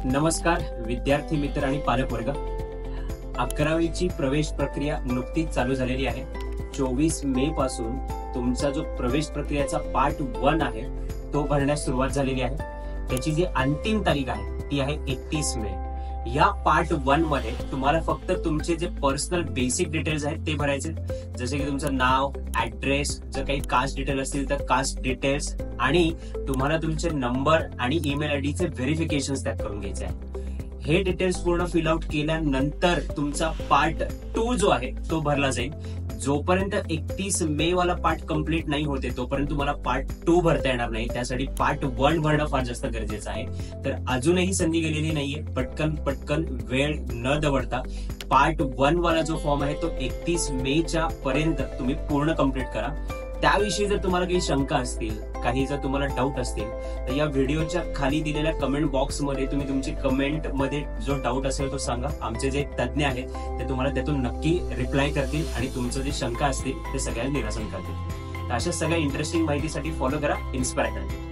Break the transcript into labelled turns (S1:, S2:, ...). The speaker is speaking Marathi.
S1: नमस्कार विद्यार्थी मित्र आणि पालक वर्ग. 11वीची प्रवेश प्रक्रिया नुकतीच चालू झालेली आहे. 24 मे पासून तुमचा जो प्रवेश प्रक्रियाचा पार्ट 1 आहे तो भरण्यास सुरुवात झालेली आहे. त्याची जी अंतिम तारीख आहे ती आहे 31 मे. या पार्ट 1 मध्ये तुम्हाला फक्त तुमचे जे पर्सनल बेसिक डिटेल्स आहेत ते भरायचे, जसे की तुमचं नाव, ऍड्रेस, जर काही कास्ट डिटेल असतील तर कास्ट डिटेल्स, आणि तुम्हाला तुमचे नंबर आणि ईमेल आयडी चे व्हेरिफिकेशन त्यात करून घ्यायचे आहे. हे डिटेल्स पूर्ण फिल आउट केल्यानंतर तुमचा पार्ट 2 जो आहे तो भरला जाईल. जोपर्यंत 31 मे वाला पार्ट कंप्लीट नाही होते तोपर्यंत तुम्हाला पार्ट 2 भरता येणार नाही. त्यासाठी पार्ट 1 भरणं फार जास्त गरजेचं आहे. तर अजूनही संधी गेलेली नाहीये. पटकन वेळ न दवडता पार्ट 1 वाला जो फॉर्म आहे तो 31 मेच्या पर्यंत तुम्ही पूर्ण कंप्लीट करा. त्याविषयी जर तुम्हाला काही शंका असतील, काही जर तुम्हाला डाऊट असतील तर या व्हिडिओच्या खाली दिलेल्या कमेंट बॉक्स मध्ये तुम्ही तुमची कमेंट मध्ये जो डाऊट असेल तो सांगा. आमचे जे तज्ञ आहेत ते तुम्हाला त्यातून नक्की रिप्लाय करतील आणि तुमचं जे शंका असतील ते सगळ्यांना निरसन करतील. अशा सगळ्या इंटरेस्टिंग माहितीसाठी फॉलो करा इन्स्पायर अकॅडमी.